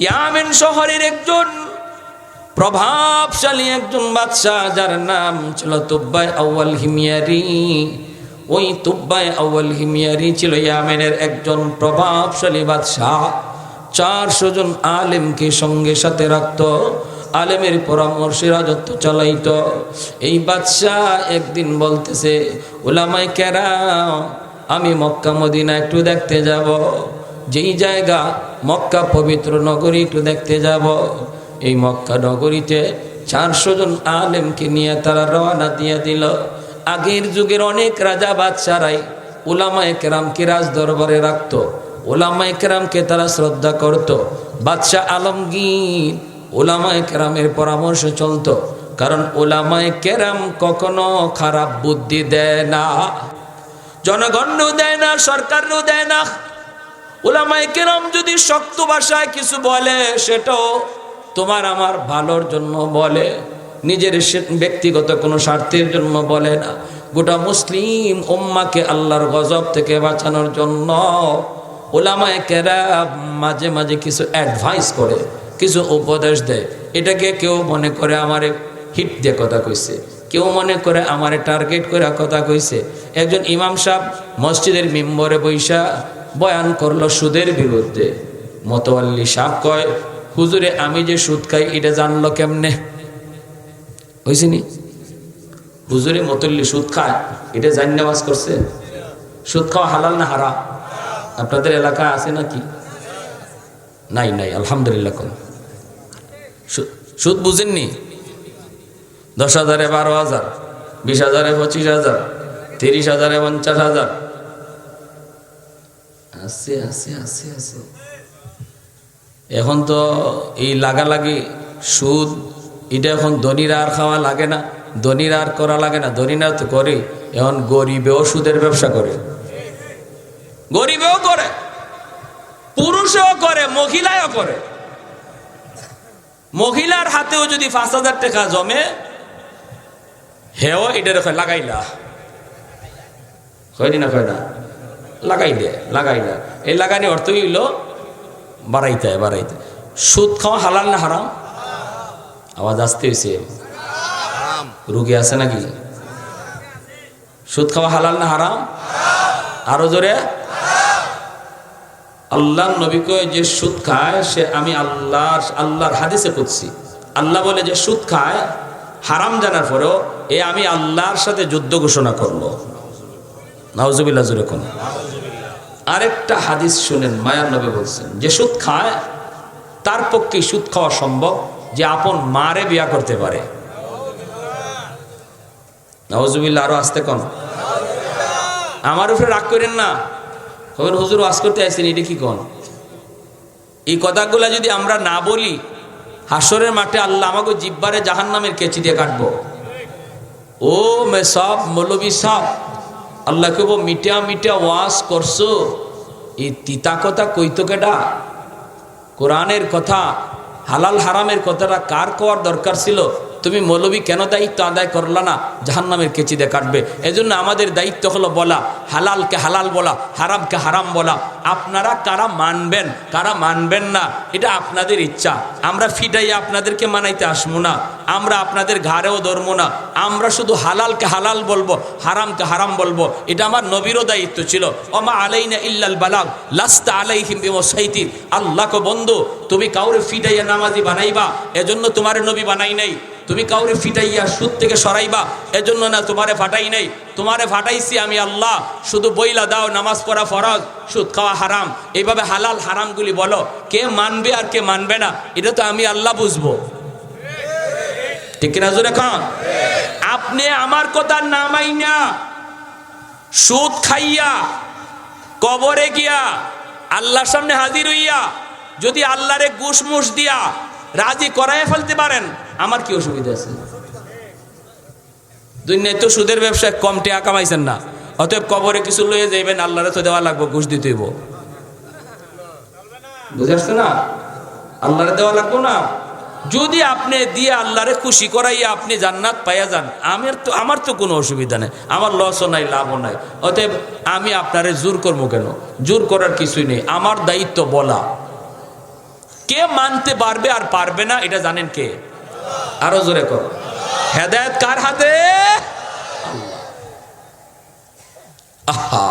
ইয়ামেন শহরের একজন প্রভাবশালী একজন বাদশা, যার নাম ছিল তুব্বাই আউয়াল হিমিয়ারি। ওই তুব্বাই আউয়াল হিমিয়ারি ছিল ইয়ামেনের একজন প্রভাবশালী বাদশা। 400 জন আলেমকে সঙ্গে সাথে রাখত, আলেমের পরামর্শে রাজত্ব চালাইত। এই বাদশা একদিন বলতেছে, উলামায়ে কেরাম, আমি মক্কা মদিনা একটু দেখতে যাব, যেই জায়গা মক্কা পবিত্র নগরী একটু দেখতে যাব। এই মক্কা নগরীতে 400 জন আলেমকে নিয়ে তারা রওনা দিয়ে দিল। আগের যুগের অনেক রাজা বাদশারাই উলামায়ে কেরামকে রাজ দরবারে রাখত, উলামায়ে কেরামকে তারা শ্রদ্ধা করত। বাদশাহ আলমগীর উলামায়ে কেরামের পরামর্শে চলত, কারণ উলামায়ে কেরাম কখনো খারাপ বুদ্ধি দেয় না, জনগণও দেয় না, সরকারও দেয় না। উলামায়ে কেরাম যদি শক্ত ভাষায় কিছু বলে, সেটাও তোমার আমার ভালোর জন্য বলে, নিজের ব্যক্তিগত কোনো স্বার্থের জন্য বলে না। গোটা মুসলিম উম্মাকে আল্লাহর গজব থেকে বাঁচানোর জন্য উলামায়ে কেরাম মাঝে মাঝে কিছু অ্যাডভাইস করে, কিছু উপদেশ দেয়। এটাকে কেউ মনে করে আমারে হিট দিয়ে কথা কইছে, কেউ মনে করে আমারে টার্গেট করে কথা কইছে। একজন ইমাম সাহেব মসজিদের মিম্বরে বৈশা বয়ান করলো সুদের বিরুদ্ধে। মতওয়াল্লি সাহেব কয়, হুজুরে আমি যে সুদ খাই এটা জানলো কেমনে? হয়েছে নি? হুজুরে মতওয়াল্লি সুদ খায় এটা জান নামাজ করছে? সুদ খাওয়া হালাল না হারাম? আপনাদের এলাকায় আছে নাকি? নাই নাই, আলহামদুলিল্লাহ। কোন সুদ বুঝেননি? 10,000-এ 12,000, 20,000-এ 25,000, 30,000-এ 50,000 আছে আছে আছে আছে। এখন তো এই লাগালাগি সুদ, এটা এখন ধনীরা আর খাওয়া লাগে না, ধনীরা আর করা লাগে না, ধনীরা তো করে। এখন গরিবেও সুদের ব্যবসা করে, গরিবেও করে, পুরুষও করে, মহিলাও করে। মহিলার হাতেও যদি 5,000 টাকা জমে, হেও এটার লাগাইলা, কয়নি না কয় না, লাগাইলে লাগাইলা। এই লাগানি অর্থ হইল বাড়াইতে বাড়াইতে। সুদ খাওয়া হালাল না হারাম? আওয়াজ আসতে হয়েছে, রুগী আছে নাকি? সুদ খাওয়া হালাল না হারাম? আরো জোরে। আল্লাহ নবী কয়, যে সুদ খায় সে আমি আল্লাহর হাদিসে কুদসি, আল্লাহ বলে যে সুদ খায় হারাম জানার পরেও এ আমি আল্লাহর সাথে যুদ্ধ ঘোষণা করলো। নাউজুবিল্লাহ জোরে কোন। আরেকটা হাদিস শুনেন, মায়ার নবী বলছেন, যে সুদ খায় তার পক্ষে সুদ খাওয়া সম্ভব যে আপন মারে বিয়া করতে পারে। নাউজুবিল্লাহ। আরো আসতে কোন। আমার উপরে রাগ করেন না, খবর হুজুর ওয়াজ করতে আসছেন, এটা কি কোন? এই কথাগুলা যদি আমরা না বলি, হাসরের মাঠে আল্লাহ আমাকে জিব্বারে জাহান্নামের কেচি দিয়ে কাটবো। ও মে সব মৌলবী সাহ, আল্লাহ কেব মিটা মিটা ওয়াজ করছো, এই তিতা কথা কইতো কেডা? কোরআনের কথা, হালাল হারামের কথাটা কার কোয়ার দরকার ছিল? তুমি মৌলবী কেন দায়িত্ব আদায় করলা না? জাহান্নামের কেচি দিয়ে কাটবে। এজন্য আমাদের দায়িত্ব হলো বলা, হালালকে হালাল বলা, হারামকে হারাম বলা। আপনারা কারা মানবেন কারা মানবেন না এটা আপনাদের ইচ্ছা। আমরা ফিটাইয়া আপনাদেরকে মানাইতে আসবো না, আমরা আপনাদের ঘাড়েও ধরবো না। আমরা শুধু হালালকে হালাল বলবো, হারামকে হারাম বলবো। এটা আমার নবীরও দায়িত্ব ছিল। ওমা আলাইনা ইল্লাল বালাগ লাস্তা আলাইহিম বিমুসাইতির। আল্লাহকে বন্ধু, তুমি কাউরে ফিটাইয়া নামাজি বানাইবা এজন্য তোমার নবী বানাই নাই। তুমি কাউরে ফিটাইয়া সুদ থেকে সরাইবা এজন্য না তোমারে ফাটাই নাই। তোমারে ফাটাইছি আমি আল্লাহ। শুধু বইলা দাও নামাজ পড়া ফরজ, সুদ খাওয়া হারাম। এইভাবে হালাল হারামগুলি বলো, কে মানবে আর কে মানবে না এটা তো আমি আল্লাহ বুঝবো। ঠিক কিনা জোরে খান? আপনি আমার কথা না মাইনা সুদ খাইয়া কবরে গিয়া আল্লাহর সামনে হাজির হইয়া যদি আল্লাহরে ঘুষ দিয়া রাজি করায় ফেলতে পারেন, আমার কি অসুবিধা আছে? দুনিয়ায় তো সুদের ব্যবসায় কম টাকা কামাইছেন না, অতএব কবরে কিছু লইয়ে যাইবেন, আল্লাহরে তো দেওয়া লাগবে, ঘুষ দিতে হইব। বুঝে আসছে না? আল্লাহরে দেওয়া লাগবো না। যদি আপনি দিয়ে আল্লাহরে খুশি করাইয়া আপনি জান্নাত পাইয়া যান, আমার তো কোনো অসুবিধা নেই, আমার লসও নাই লাভও নাই। অতএব আমি আপনারে জোর করবো কেন? জোর করার কিছুই নেই। আমার দায়িত্ব বলা, কে মানতে পারবে আর পারবে না এটা জানেন কে? আরো জোরে করো, হেদায়েত কার হাতে? আহা,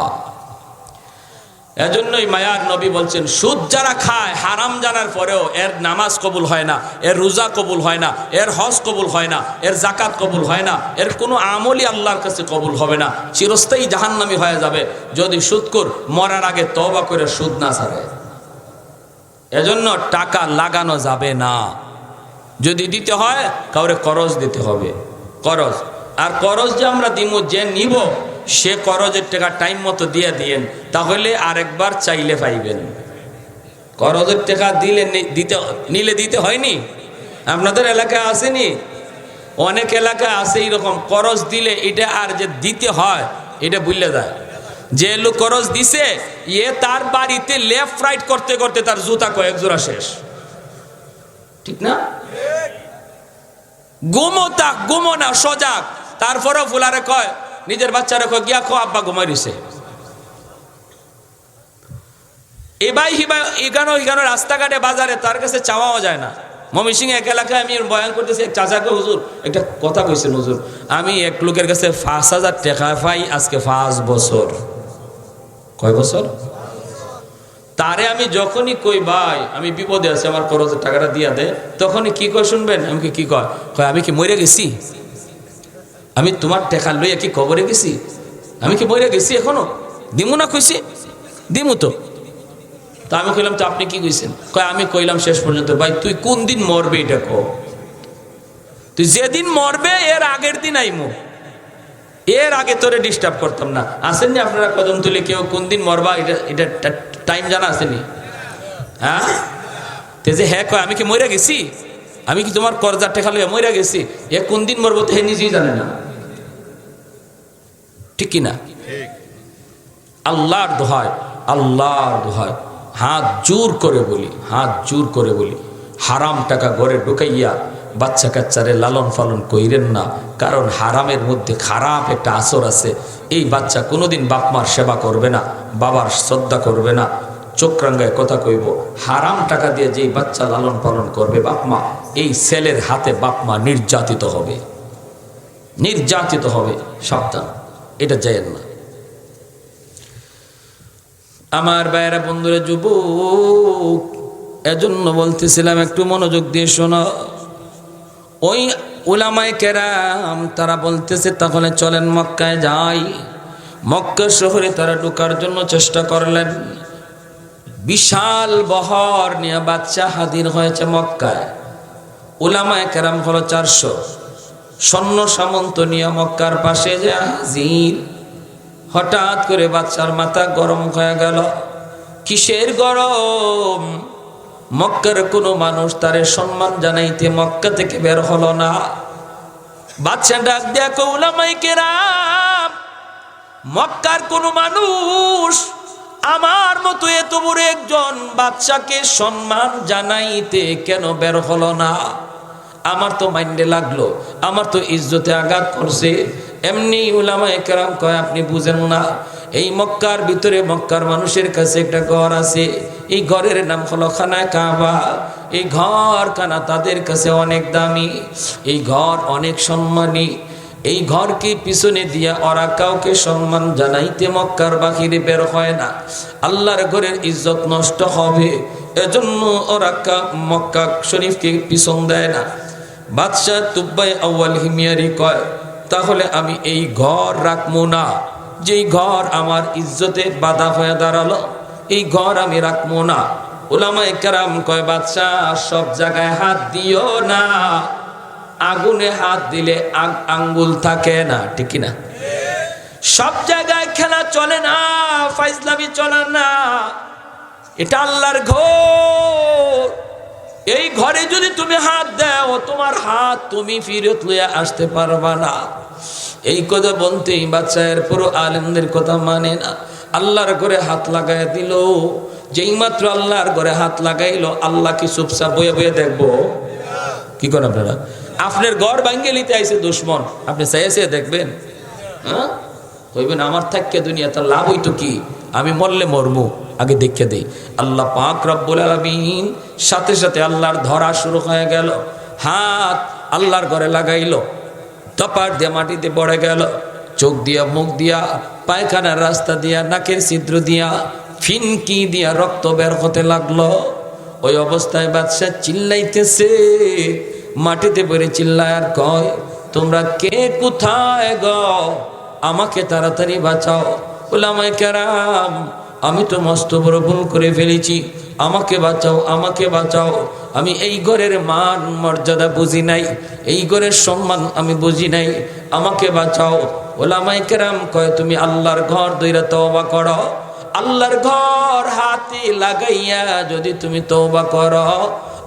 এজন্যই মায়ার নবী বলছেন, সুদ যারা খায় হারাম জানার পরেও এর নামাজ কবুল হয় না, এর রোজা কবুল হয় না, এর হজ কবুল হয় না, এর যাকাত কবুল হয় না, এর কোনো আমলই আল্লাহর কাছে কবুল হবে না, চিরস্থায়ী জাহান্নামী হয়ে যাবে যদি সুদখোর মরার আগে তওবা করে সুদ না ছাড়ে। এজন্য টাকা লাগানো যাবে না। যদি দিতে হয় কাউরে করজ দিতে হবে, করজ। আর করজ যে আমরা দিমু, যে নিব সে করজের টাকা টাইম মতো দিয়ে দিয়েন, তাহলে আরেকবার চাইলে পাইবেন। করজের টাকা দিলে নিলে দিতে হয়নি? আপনাদের এলাকায় আসেনি? অনেক এলাকায় আছে এরকম, করজ দিলে এটা আর যে দিতে হয় এটা ভুলে যায়। যে লোক করজ দিছে এ তার বাড়িতে লেফট রাইট করতে করতে তার জুতা কয়েক জোড়া শেষ, ঠিক না? ঘুমো না সজাগ, তারপরেও ফুলারে কয়, নিজের বাচ্চারা কয় গিয়া খো আব্বা ঘুমাই দিছে। এবাই হিবাই এখানো রাস্তাঘাটে বাজারে তার কাছে চাওয়াও যায় না। ময়মনসিংহ এক এলাকায় আমি বয়ান করতেছি, এক চাচাকে, হুজুর একটা কথা কইছেন, হুজুর আমি এক লোকের কাছে ৫,০০০ টাকা পাই আজকে ৫ বছর। কয় বছর? তারে আমি যখনই কই ভাই আমি বিপদে আছি, আমার খরচের টাকাটা দিয়া দে, তখনই কি কয় শুনবেন? আমি কি কয়, আমি কি মরে গেছি? আমি তোমার টাকা লইয়া কি কবরে গেছি? আমি কি মরে গেছি এখনো? দিমু না কইছি? দিমু তো। তা আমি কইলাম তো আপনি কি কইছেন? কয় আমি কইলাম শেষ পর্যন্ত, ভাই তুই কোন দিন মরবে এটা কো, তুই যেদিন মরবে এর আগের দিন আইমু, এর আগে তোরে ডিস্টার্ব করতাম না। আসেননি আপনারা কদম তুলে কেউ কোন দিন মরবা এটা টাইম জানা আসেনি? হ্যাঁ, তে যে হ্যাঁ কয় আমি কি মরে গেছি, আমি কি তোমার করজার টেকা লইয়া মরে গেছি, এ কোন দিন মরবো তো হে নিজেই জানে না, ঠিক কিনা? আল্লাহর দোহাই, আল্লাহর দোহাই, হাত জোর করে বলি, হাত জোর করে বলি, হারাম টাকা ঘরে ঢুকাইয়া বাচ্চা কাচ্চারে লালন পালন কইরেন না, কারণ হারামের মধ্যে খারাপ একটা আসর আছে। এই বাচ্চা কোনোদিন বাপ মার সেবা করবে না, বাবার শ্রদ্ধা করবে না। চোখরাঙ্গায় কথা কইব, হারাম টাকা দিয়ে যেই বাচ্চা লালন পালন করবে বাপ মা, এই ছেলের হাতে বাপ মা নির্যাতিত হবে, নির্যাতিত হবে। সাবধান, এটা যায়েন না। আমার ভাইয়েরা, বন্ধুরা, যুবক, এজন্য বলতেছিলাম একটু মনোযোগ দিয়ে শোনো। ওই উলামায়ে কেরাম তারা বলতেছে তাহলে চলেন মক্কায় যাই। মক্কা শহরে তারা ঢোকার জন্য চেষ্টা করলেন। বিশাল বহর নিয়ে বাচ্চা হাজির হয়েছে মক্কায়। উলামায়ে কেরাম হলো 400 সৈন্য সামন্ত নিয়ে মক্কার পাশে যে হাজির। হঠাৎ করে বাচ্চার মাথা গরম হয়ে গেল। কিসের গরম? মক্কার কোনো মানুষ তারে সম্মান জানাইতে মক্কা থেকে বের হলো না। বাচ্চা ডাক দেখো, উলামায়ে কেরাম, মক্কার কোনো মানুষ আমার মতো এত বড় একজন বাচ্চাকে সম্মান জানাইতে কেন বের হলো না? আমার তো মাইন্ডে লাগলো, আমার তো ইজ্জতে আঘাত করছে। এমনি উলামায়ে কেরাম কয় আপনি বুঝেন না, এই মক্কার ভিতরে মক্কার মানুষের কাছে একটা ঘর আছে, এই ঘরের নাম হলো খানায়ে কাবা। এই ঘর খানা তাদের কাছে অনেক দামি, এই ঘর অনেক সম্মানী। এই ঘরকে পিছনে দিয়া ওরা কাউকে সম্মান জানাইতে মক্কার বাহিরে বের হয় না, আল্লাহর ঘরের ইজ্জত নষ্ট হবে, এজন্য ওরা মক্কা শরীফকে পিছন দেয় না। বাদশাহ তুব্বাই আউয়াল হিময়ারি কয় তাহলে আমি এই ঘর রাখবো না, যেই ঘর আমার ইজ্জতে বাধা হয়ে দাঁড়ালো, এই ঘর আমি রাখবো না। উলামায়ে কেরাম কয় বাদশাহ সব জায়গায় হাত দিও না, আগুনে হাত দিলে আঙ্গুল থাকে না, ঠিক না? সব জায়গায় খেলা চলে না, ফাইজলামি চলে না, এটা আল্লাহর ঘর। এই ঘরে যদি তুমি হাত দাও, তোমার হাত তুমি ফিরত লইয়া আসতে পারবা না। এই কথা বলতেই বাচ্চার পুরো আলেমদের কথা মানে না, আল্লাহর ঘরে হাত লাগাই দিল। যেই মাত্র আল্লাহর ঘরে হাত লাগাইলো, আল্লাহ কি চুপচাপ বয়ে বয়ে দেখবো? কি করেন আপনারা? আপনার ঘর ভাঙ্গে নিতে আইছে দুশ্মন, আপনি চাইছে দেখবেন? হ্যাঁ, কইবেন আমার থাককে দুনিয়াতে লাভ হইতো কি, আমি মরলে মরমু, আগে দেখে দেই। আল্লাহ পাক রব্বুল আলামিন সাথে সাথে আল্লাহর ধরা শুরু হয়ে গেল। হাত আল্লাহর ঘরে লাগাইল, টপার দিয়ে মাটিতে পড়ে গেল, চোখ দিয়া, মুখ দিয়া, পায়খানার রাস্তা দিয়া, নাকের ছিদ্র দিয়া, ফিনকি দিয়া রক্ত বের হতে লাগলো। ওই অবস্থায় বাদশা চিল্লাইতেছে, মাটিতে পড়ে চিল্লায় আর কয়, তোমরা কে কোথায় গো, আমাকে তাড়াতাড়ি বাঁচাও। উলামায়ে কেরাম, আমি তো মস্ত বড় ভুল করে ফেলেছি, আমাকে বাঁচাও, আমাকে বাঁচাও। আমি এই ঘরের মান মর্যাদা বুঝি নাই, এই ঘরের সম্মান আমি বুঝি নাই, আমাকে বাঁচাও। উলামায়ে কেরাম কয়, তুমি আল্লাহর ঘর দইরা তওবা করো। আল্লাহর ঘর হাতে লাগাইয়া যদি তুমি তওবা করো,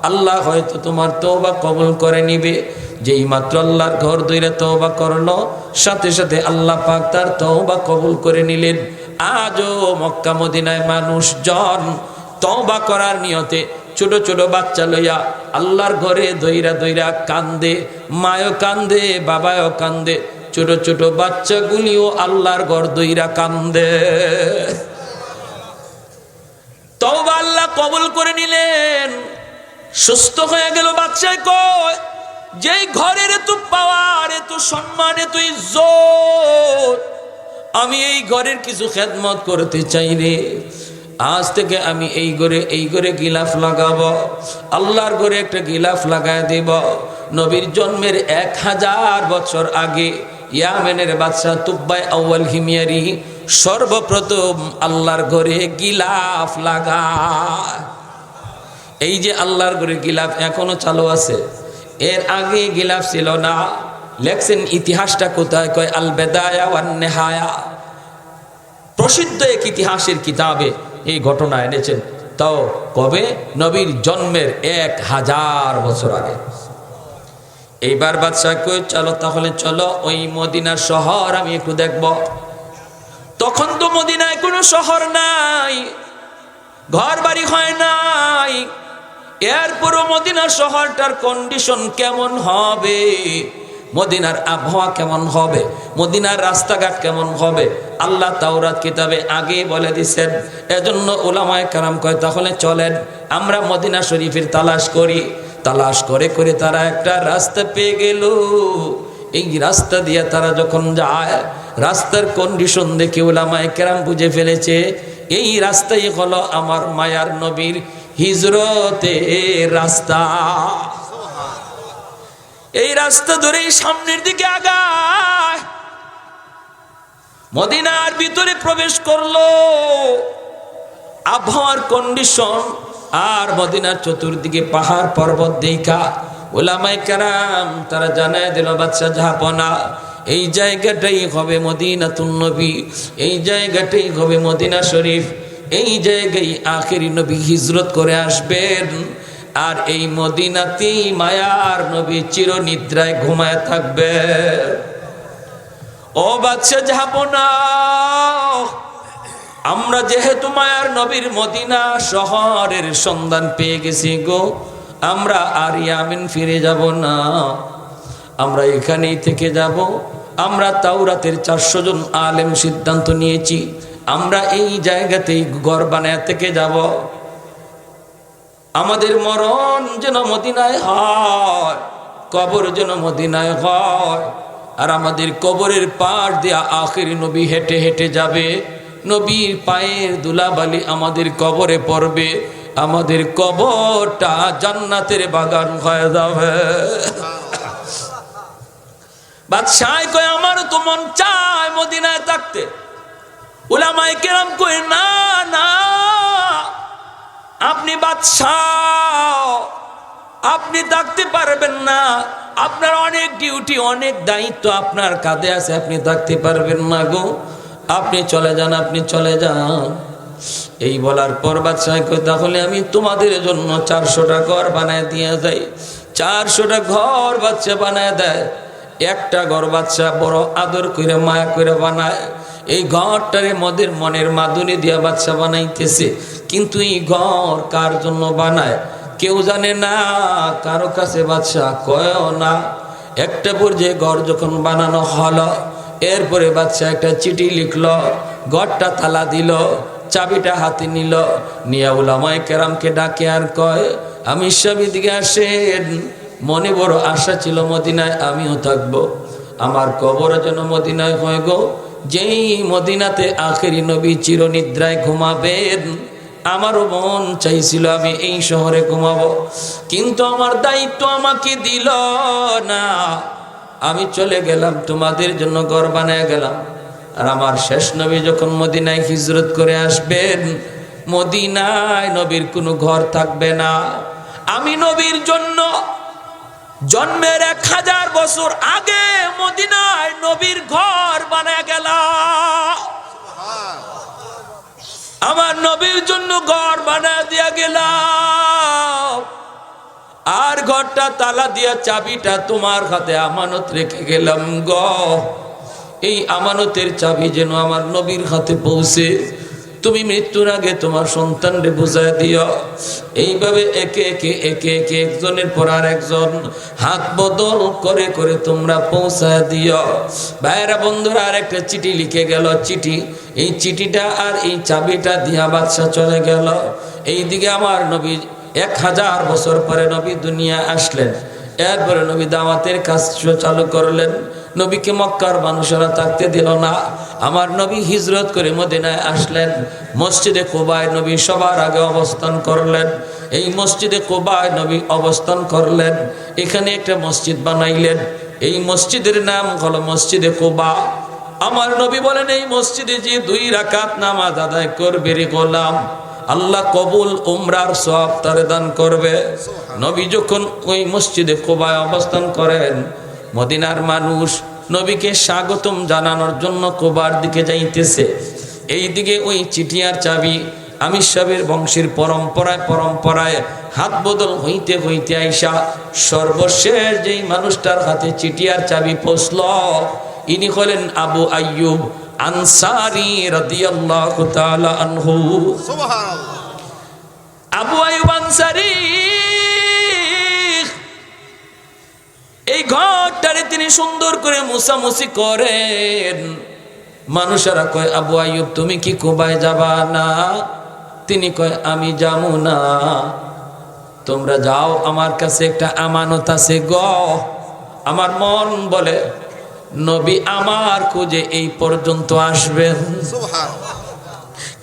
আল্লাহ হয়তো তোমার তওবা কবুল করে নিবে। যেই মাত্র আল্লাহর ঘর দইরা তওবা করলো, সাথে সাথে আল্লাহ পাক তার তওবা কবুল করে নিলেন। আজও মক্কা মদিনায় মানুষজন তওবা করার নিয়তে ছোট ছোট বাচ্চা লইয়া আল্লাহর ঘরে দইরা দইরা কান্দে, মায়ও কান্দে, বাবাও কান্দে, ছোট ছোট বাচ্চাগুলিও আল্লাহর ঘর দইরা কান্দে। তওবা আল্লাহ কবুল করে নিলেন, সুস্থ হয়ে গেল। বাচ্চায় কয়, যেই ঘরের এত পাওয়ার, এত সম্মান, এত ইজ্জত, আমি এই ঘরের কিছু খেদমত করতে চাই রে। আজ থেকে আমি এই ঘরে গিলাফ লাগাবো, আল্লাহর ঘরে একটা গিলাফ লাগায় দেব। নবীর জন্মের 1000 বছর আগে ইয়ামেনের বাদশা তুব্বাই আউয়াল হিময়ারি সর্বপ্রথম আল্লাহর ঘরে গিলাফ লাগায়। এই যে আল্লাহর ঘরে গিলাফ এখনো চালু আছে, এর আগে গিলাফ ছিল না। লেখছেন ইতিহাসটা কোথায়, কয় আল বেদায়া ওয়ান নেহায়া, প্রসিদ্ধ এক ইতিহাসের কিতাবে এই ঘটনা এনেছেন। তাও কবে? নবীর জন্মের 1000 বছর আগে। এইবার বাদশাহ কই, চলো তাহলে চলো ওই মদিনার শহর আমি একটু দেখব। তখন তো মদিনায় কোনো শহর নাই, ঘর বাড়ি হয় নাই। এরপরও মদিনার শহরটার কন্ডিশন কেমন হবে, মদিনার আবহাওয়া কেমন হবে, মদিনার রাস্তাঘাট কেমন হবে, আল্লাহ তাওরাত কিতাবে আগে বলে দিছেন। এজন্য উলামায়ে কেরাম কয়, তাহলে চলেন আমরা মদিনা শরীফের তালাশ করি। তালাশ করে করে তারা একটা রাস্তা পেয়ে গেল। এই রাস্তা দিয়ে তারা যখন যায়, রাস্তার কন্ডিশন দেখে উলামায়ে কেরাম বুঝে ফেলেছে এই রাস্তাই হলো আমার মায়ার নবীর হিজরতের রাস্তা। এই রাস্তা ধরেই সামনের দিকে আগায়, মদিনার ভিতরে প্রবেশ করলো। আবহাওয়ার কন্ডিশন আর মদিনার চতুর্দিকে পাহাড় পর্বত দেখা উলামায়ে কেরাম তারা জানায় দিল, বাদশা জাহাপনা, এই জায়গাটাই হবে মদিনাতুন নবী, এই জায়গাটাই হবে মদিনা শরীফ, এই জায়গায় আখেরি নবী হিজরত করে আসবেন। আর এই মদিনাতেই মায়ার নবী চিরনিদ্রায় ঘুমায় থাকবে। ও বাদশা জাহাপনা, আমরা যেহেতু মায়ার নবীর মদিনা শহরের সন্ধান পেয়ে গেছি গো, আমরা আর ইয়ামেন ফিরে যাব না, আমরা এখানেই থেকে যাব। আমরা তাওরাতের 400 জন আলেম সিদ্ধান্ত নিয়েছি, আমরা এই জায়গাতেই ঘর বানায় থেকে যাব। আমাদের মরণ যেন মদিনায় হয়, কবর যেন মদিনায় হয়। আর আমাদের কবরের পাশ দিয়ে আখেরি নবী হেঁটে হেঁটে যাবে, নবীর পায়ের ধুলাবালি আমাদের কবরে পড়বে, আমাদের কবরটা জান্নাতের বাগান হয়ে যাবে। বাদশাহ কয়, আমারও তো মন চায় মদিনায় থাকতে। উলামায়ে কেরাম কয়, না না, আপনি বাদশাহ, আপনি থাকতে পারবেন না, আপনার অনেক ডিউটি, অনেক দায়িত্ব আপনার কাঁধে আছে, আপনি থাকতে পারবেন না গো, আপনি চলে যান, আপনি চলে যান। এই বলার পর বাদশাহ কয়, তাহলে আমি তোমাদের জন্য 400টা ঘর বানায় দিয়ে যাই। 400টা ঘর বাচ্চা বানায় দেয়। একটা ঘর বাচ্চা বড় আদর করে মায়া করে বানায়। এই ঘরটারে মনের মাধুরী দিয়া বাচ্চা বানাইতেছে, কিন্তু এই ঘর কার জন্য বানায় কেউ জানে না, কারো কাছে বাদশা কয়ও না। একটা পর্যায়ে ঘর যখন বানানো হলো, এরপরে বাদশা একটা চিঠি লিখলো, ঘরটা তালা দিল, চাবিটা হাতে নিল, নিয়া উলামায়ে কেরামকে ডাকে আর কয়, আমি সবই দিকে আসেন। মনে বড় আশা ছিল মদিনায় আমিও থাকবো, আমার কবর যেন মদিনায় হয় গো। যেই মদিনাতে আখেরি নবী চিরনিদ্রায় ঘুমাবেন, আমারও মন চাইছিল আমি এই শহরে ঘুমাবো, কিন্তু আমার দায়িত্ব আমাকে দিল না। আমি চলে গেলাম, তোমাদের জন্য ঘর বানায় গেলাম। আর আমার শেষ নবী যখন মদিনায় হিজরত করে আসবেন, মদিনায় নবীর কোনো ঘর থাকবে না। আমি নবীর জন্য জন্মের 1000 বছর আগে মদিনায় নবীর ঘর বানায় গেলাম। আমার নবীর জন্য ঘর বানায় দিয়া গেলাম, আর ঘরটা তালা দিয়া চাবিটা তোমার হাতে আমানত রেখে গেলাম গো। এই আমানতের চাবি যেন আমার নবীর হাতে পৌঁছে তুমি মৃত্যুর আগে তোমার সন্তানরে বুঝায় দিও। এইভাবে একে একে একে একে একজনের পর আর একজন হাত বদল করে করে তোমরা পৌঁছায় দিও। ভাইরা বন্ধুরা, আর একটা চিঠি লিখে গেল। চিঠি, এই চিঠিটা আর এই চাবিটা দিয়া বাদশা চলে গেল। এইদিকে আমার নবী 1000 বছর পরে নবী দুনিয়া আসলেন। এরপরে নবী দাওয়াতের কাজ চালু করলেন। নবীকে মক্কার মানুষেরা থাকতে দিল না। আমার নবী হিজরত করে মদিনায় আসলেন। মসজিদে কুবায় নবী সবার আগে অবস্থান করলেন। এই মসজিদে কুবায় নবী অবস্থান করলেন। এখানে একটা মসজিদ বানাইলেন। এই মসজিদের নাম হলো মসজিদে কুবা। আমার নবী বলেন, এই মসজিদে যে 2 রাকাত নামাজ আদায় করবে রে গোলাম, আল্লাহ কবুল উমরার সওয়াব তারে দান করবে। নবী যখন ওই মসজিদে কুবায় অবস্থান করেন, মদিনার মানুষ নবীকে স্বাগতম জানানোর জন্য কুবার দিকে যাইতেছে। এইদিকে ওই চিঠি আর চাবি আমি সবের বংশের পরম্পরায় পরম্পরায় হাত বদল হইতে হইতে আইসা সর্বশেষ যেই মানুষটার হাতে চিঠি আর চাবি পৌঁছল, ইনি হলেন আবু আইয়ুব আনসারী রাদিয়াল্লাহু তাআলা আনহু। সুবহানাল্লাহ। আবু আইয়ুব আনসারী এই ঘরটারে তিনি সুন্দর করে মুছামুছি করেন। মানুষেরা কয়, আবু আইয়ুব তুমি কি কুবায় যাবা না? তিনি কয়, আমি যাবো না, তোমরা যাও, আমার কাছে একটা আমানত আছে গো। আমার মন বলে নবী আমার খোঁজে এই পর্যন্ত আসবেন,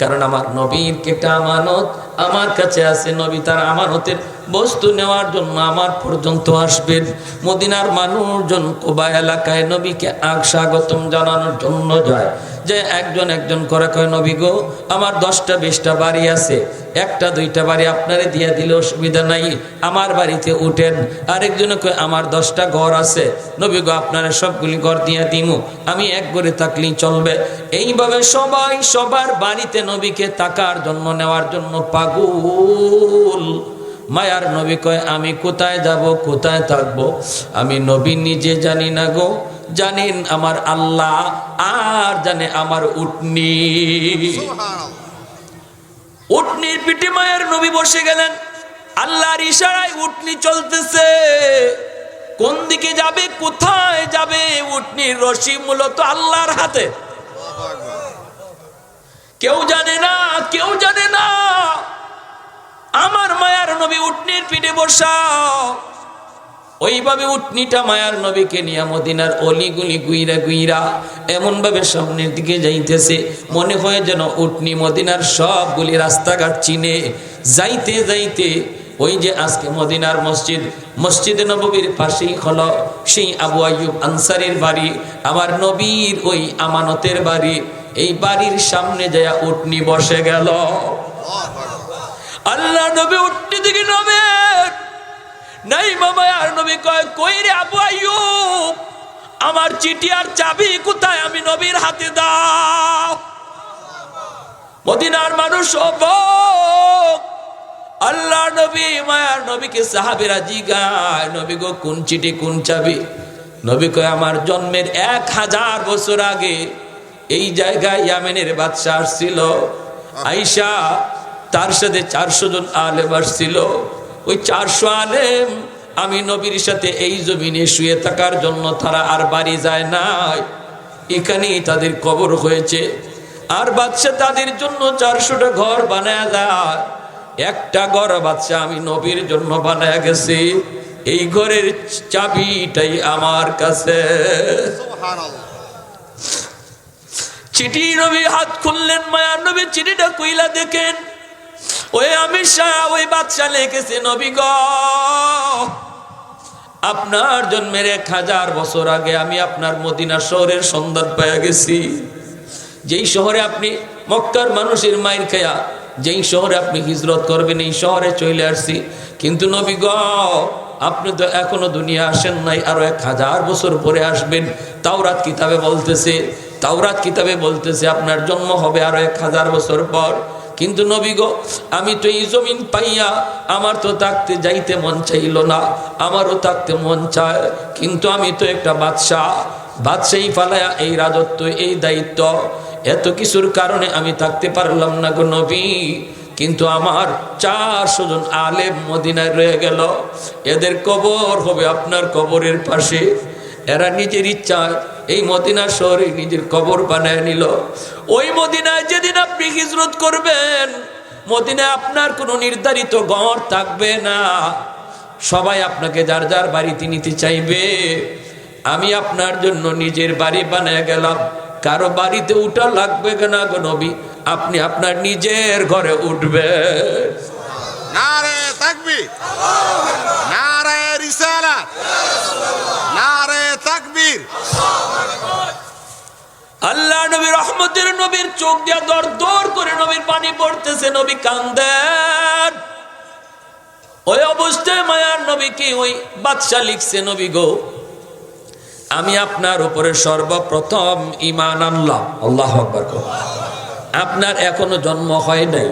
কারণ আমার নবীর একটা আমানত আমার কাছে আছে। নবী তার আমানতের বস্তু নেওয়ার জন্য আমার পর্যন্ত আসবেন। মদিনার মানুষজন কুবা এলাকায় নবীকে স্বাগতম জানানোর জন্য যায়। যে একজন একজন করে কয়, নবী গো, আমার 10টা 20টা বাড়ি আছে, 1টা 2টা বাড়ি আপনারে দিয়ে দিলে অসুবিধা নাই, আমার বাড়িতে উঠেন। আরেকজনে কয়, আমার 10টা ঘর আছে, নবী গো আপনারা সবগুলি ঘর দিয়ে দিমু, আমি এক ঘরে থাকলেই চলবে। এইভাবে সবাই সবার বাড়িতে নবীকে থাকার জন্য নেওয়ার জন্য পাগল। মায়ার নবী কয়, আমি কোথায় যাব, কোথায় থাকবো, আমি নবী নিজে জানি না গো, জানেন আমার আল্লাহ, আর জানে আমার উটনি। উটনির পিঠে মায়ের নবী বসে গেলেন। আল্লাহর ইশারায় উটনি চলতেছে। কোন দিকে যাবে, কোথায় যাবে, উটনির রশি মূলত আল্লাহর হাতে। কেউ জানে না, কেউ জানে না। আমার মায়ার নবী উটনির পিঠে বসা। ওইভাবে উটনিটা মায়ার নবীকে নিয়ে মদিনার অলিগুলি গুইরা গুইরা এমন ভাবে সামনের দিকে যাইতেছে, মনে হয় যেন উটনি মদিনার সবগুলি রাস্তাঘাট চিনে। যাইতে যাইতে ওই যে আজকে মদিনার মসজিদ, মসজিদে নববীর পাশেই হলো সেই আবু আইয়ুব আনসারীর বাড়ি, আমার নবীর ওই আমানতের বাড়ি। এই বাড়ির সামনে যায় উটনি বসে গেল। আল্লাহ নবী উটনি দিকে নামেন নাই। মামা আর নবী কয়, কই রে আবু আইয়ুব, আমার চিঠি আর চাবি কোথায়, আমি নবীর হাতে দাও। মদিনার মানুষ অবাক। আল্লাহ নবী মায়ার নবীকে সাহাবীরা জিজ্ঞাসা, নবী গো কোন চিঠি কোন চাবি? নবী কয়, আমার জন্মের 1000 বছর আগে এই জায়গায় ইয়ামেনের বাদশা আসছিল, আইসা তার সাথে 400 জন আলেম আসছিল। ওই 400 আলেম আমি নবীর সাথে এই জমিনে শুয়ে থাকার জন্য তারা আর বাড়ি যায় নাই, এখানেই তাদের কবর হয়েছে। আর বাদশা তাদের জন্য 400টা ঘর বানায় দেয়। একটা ঘর বাদশা আমি নবীর জন্য বানায় গেছি, এই ঘরের চাবিটাই আমার কাছে। চিঠি নবী হাত খুললেন, মায়ার নবী চিঠিটা কইলা দেখেন, ওই আমির শাহ ওই বাদশা লিখেছে, নবী গো আপনার জন্মের 1000 বছর আগে আমি আপনার মদিনা শহরের সন্ধান পেয়ে গেছি। যেই শহরে আপনি মক্কার মানুষের মাইর খায়া যেই শহরে আপনি হিজরত করবেন এই শহরে চলে আসছি। কিন্তু নবী গো আপনি তো এখনো দুনিয়া আসেন নাই, আরো 1000 বছর পরে আসবেন। তাওরাত কিতাবে বলতেছে আপনার জন্ম হবে আরো 1000 বছর পর। কিন্তু নবী গো আমি তো এই জমিন পাইয়া আমার তো থাকতে যাইতে মন চাইল না, আমারও থাকতে মন চায়, কিন্তু আমি তো একটা বাদশাহী ফালায়া এই রাজত্ব এই দায়িত্ব এত কিছুর কারণে আমি থাকতে পারলাম না গো নবী। কিন্তু আমার 400 জন আলেম মদিনায় রয়ে গেল, এদের কবর হবে আপনার কবরের পাশে। এরা নিজের ইচ্ছায় এই মদিনা শহরে নিজের কবর বানায় নিল। ওই মদিনায় যেদিন আপনি হিজরত করবেন, মদিনায় আপনার কোনো নির্ধারিত ঘর থাকবে না, সবাই আপনাকে যার যার বাড়িতে নিতে চাইবে। আমি আপনার জন্য নিজের বাড়ি বানায় গেলাম, কারো বাড়িতে উঠা লাগবে না গো নবী, আপনি আপনার নিজের ঘরে উঠবেন। নারে তাকবীর, নারে রিসালাত, নারে তাকবীর। আল্লাহ নবী রহমতের নবীর চোখ দিয়া দর দর করে নবীর পানি পড়তেছে, নবী কান্দেন। ওই অবস্থায় মায়ার নবী কি ওই বাদশা লিখছে, নবী গো আমি আপনার উপরে সর্বপ্রথম ঈমান আনলাম। আল্লাহু আকবার। আপনার এখনো জন্ম হয় নাই,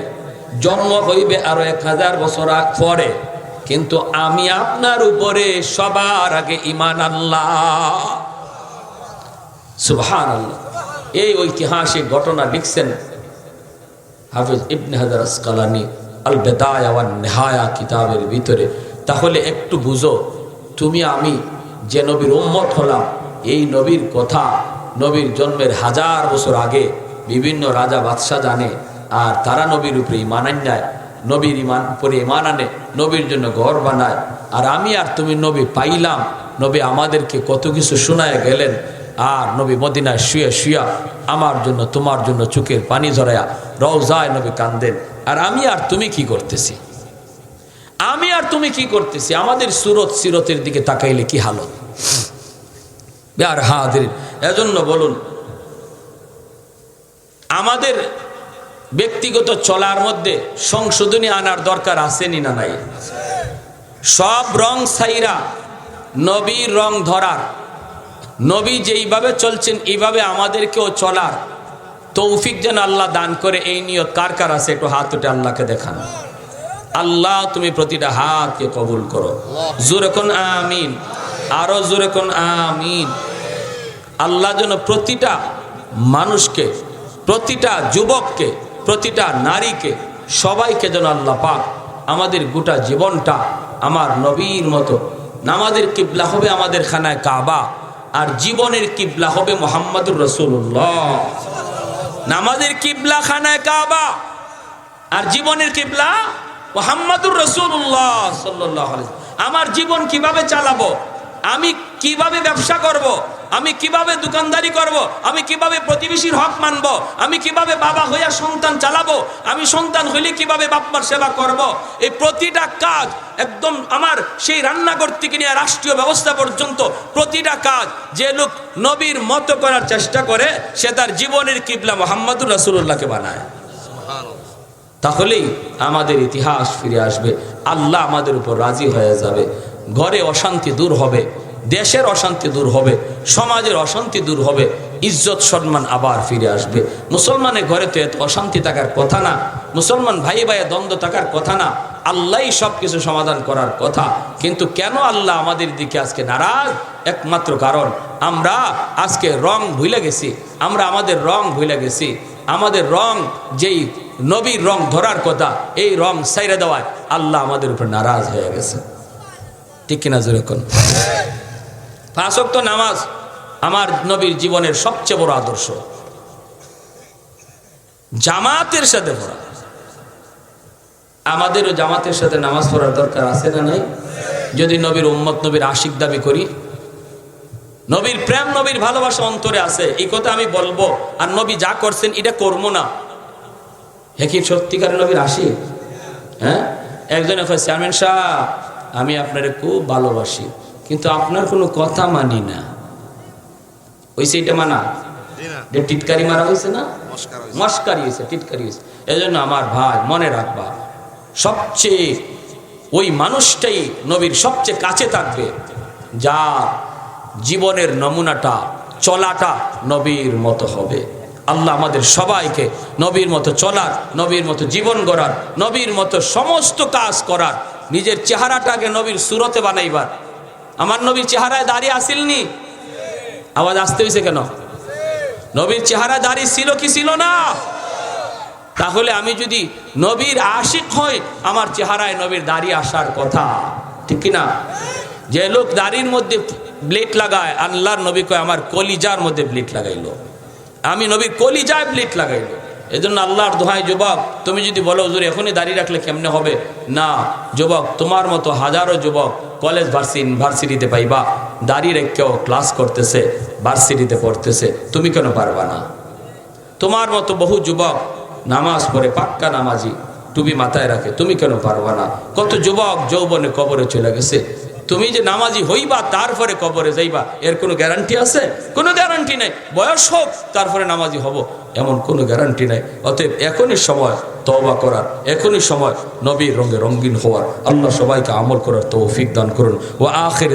জন্ম হইবে আরো 1000 বছর পরে, কিন্তু আমি আপনার উপরে সবার আগে ঈমান আনলাম। সুবহানাল্লাহ। এই ঐতিহাসিক ঘটনা লিখছেন হাফেজ ইবনে হাজার আসকালানী আল বিদায়া ওয়ান নিহায়া কিতাবের ভিতরে। তাহলে একটু বুঝো, তুমি আমি যে নবীর উম্মত হলাম, এই নবীর কথা নবীর জন্মের 1000 বছর আগে বিভিন্ন রাজা বাদশাহ জানে, আর তারা নবীর উপরে ঈমান আনায়, নবীর উপরে ঈমান আনে, নবীর জন্য ঘর বানায়। আর আমি আর তুমি নবী পাইলাম, নবী আমাদেরকে কত কিছু শোনায় গেলেন, আর নবী মদিনায় শুয়ে শুয়া আমার জন্য তোমার জন্য চোখের পানি ঝরায়া রওজায় নবী কান্দেন। আর আমি আর তুমি কি করতেছি, আমি আর তুমি কি করতেছি? আমাদের সিরতের দিকে তাকাইলে কি হালত। আর হাজির, এজন্য বলুন আমাদের ব্যক্তিগত চলার মধ্যে সংশোধনী আনার দরকার আছেনি না নাই? সব রং ছাইরা নবীর রং ধরার, নবী যেইভাবে চলছেন এইভাবে আমাদেরকেও চলার তৌফিক যেন আল্লাহ দান করে, এই নিয়ত কার কার আছে একটু হাত উঠে আল্লাহকে দেখান। আল্লাহ তুমি প্রতিটা হাতকে কবুল করো, জোরে কোন আমিন, আরো জোরে কোন আমিন। আল্লাহ যেন প্রতিটা মানুষকে, প্রতিটা যুবককে, প্রতিটা নারীকে, সবাইকে যেন আল্লাহ পাক আমাদের গোটা জীবনটা আমার নবীর মতো। নামাজের কিবলা হবে আমাদের খানায় কাবা, আর জীবনের কিবলা হবে মুহাম্মদুর রাসূলুল্লাহ। নামাজের কিবলা খানায় কাবা, আর জীবনের কিবলা মুহাম্মদুর রাসূলুল্লাহ সাল্লাল্লাহু আলাইহি ওয়াসাল্লাম। আমার জীবন কিভাবে চালাবো, আমি কিভাবে ব্যবসা করব, আমি কিভাবে দোকানদারি করব, আমি কিভাবে প্রতিবেশীর হক মানব, আমি কিভাবে বাবা হইয়া সন্তান চালাবো, আমি সন্তান হইলে কিভাবে বাপমার সেবা করব, এই প্রতিটা কাজ একদম আমার সেই রান্নাঘর থেকে নিয়ে রাষ্ট্রীয় ব্যবস্থা পর্যন্ত প্রতিটা কাজ যে লোক নবীর মতো করার চেষ্টা করে সে তার জীবনের কিবলা মুহাম্মদুর রাসূলুল্লাহকে বানায়। তাহলেই আমাদের ইতিহাস ফিরে আসবে, আল্লাহ আমাদের উপর রাজি হয়ে যাবে, ঘরে অশান্তি দূর হবে, দেশের অশান্তি দূর হবে, সমাজের অশান্তি দূর হবে, ইজ্জত সম্মান আবার ফিরে আসবে। মুসলমানের ঘরে তো এত অশান্তি থাকার কথা না, মুসলমান ভাই ভাইয়ে দ্বন্দ্ব থাকার কথা না, আল্লাহই সব কিছু সমাধান করার কথা। কিন্তু কেন আল্লাহ আমাদের দিকে আজকে নারাজ? একমাত্র কারণ আমরা আজকে রং ভুলে গেছি, আমরা আমাদের রং ভুলে গেছি। আমাদের রং যেই নবীর রং ধরার কথা, এই রং সাইরে দেওয়ায় আল্লাহ আমাদের উপর নারাজ হয়ে গেছে। ঠিক কিনা জোরে কোন? 5 ওয়াক্ত নামাজ আমার নবীর জীবনের সবচেয়ে বড় আদর্শ, জামাতের সাথে পড়া। আমাদেরও জামাতের সাথে নামাজ পড়ার দরকার আছে না নাই? যদি নবীর উম্মত, নবীর আশিক দাবি করি, নবীর প্রেম, নবীর ভালোবাসা অন্তরে আছে, এই কথা আমি বলবো। আর নবী যা করছেন এটা করবো না, হে কি সত্যিকার নবীর আশিক? হ্যাঁ, একজনে কয়, চেয়ারম্যান সাহেব আমি আপনারে খুব ভালোবাসি, কিন্তু আপনার কোনো কথা মানি না। হয়েছে এটা মানা? টিটকারি মারা হয়েছে না, মস্কারি হয়েছে, টিটকারি হয়েছে। এজন্য আমার ভাই মনে রাখবা, সবচেয়ে ওই মানুষটাই নবীর সবচেয়ে কাছে থাকবে যার জীবনের নমুনাটা, চলাটা নবীর মতো হবে। আল্লাহ আমাদের সবাইকে নবীর মতো চলার, নবীর মতো জীবন গড়ার, নবীর মতো সমস্ত কাজ করার, নিজের চেহারাটাকে নবীর সুরতে বানাইবার। আমার নবীর চেহারায় দাঁড়িয়ে আসিলনি? আওয়াজ আসতে হয়েছে কেন? নবীর চেহারায় দাঁড়িয়ে ছিল কি ছিল না? তাহলে আমি যদি নবীর আশিক হই, আমার চেহারায় নবীর দাঁড়িয়ে আসার কথা, ঠিক কিনা? যে লোক দাড়ির মধ্যে ব্লেড লাগায়, আল্লাহর নবী কয় আমার কলিজার মধ্যে ব্লেড লাগাইলো, আমি নবীর কলিজায় ব্লেড লাগাইলো। এই জন্য আল্লাহর দোহাই যুবক, তুমি যদি বলো হুজুর এখনই দাড়ি রাখলে কেমনে হবে, না যুবক, তোমার মতো হাজারো যুবক কলেজ ভার্সিটিতে পাইবা, দাড়ি রেখেও ক্লাস করতেছে, ভার্সিটিতে পড়তেছে, তুমি কেন পারবা না? তোমার মতো বহু যুবক নামাজ পড়ে, পাক্কা নামাজি, টুপি মাথায় রাখে, তুমি কেন পারবা না? কত যুবক যৌবনে কবরে চলে গেছে, তুমি যে নামাজি হইবা তারপরে কবরে যাইবা, এর কোনো গ্যারান্টি আছে? কোনো গ্যারান্টি নাই। বয়স হোক তারপরে নামাজি হব, এমন কোনো গ্যারান্টি নাই। অতএব এখনই সময় তওবা করার, এখনই সময় নবীর রঙে রঙিন হওয়ার। আল্লাহ সবাইকে আমল করার তৌফিক দান করুন। ও আখির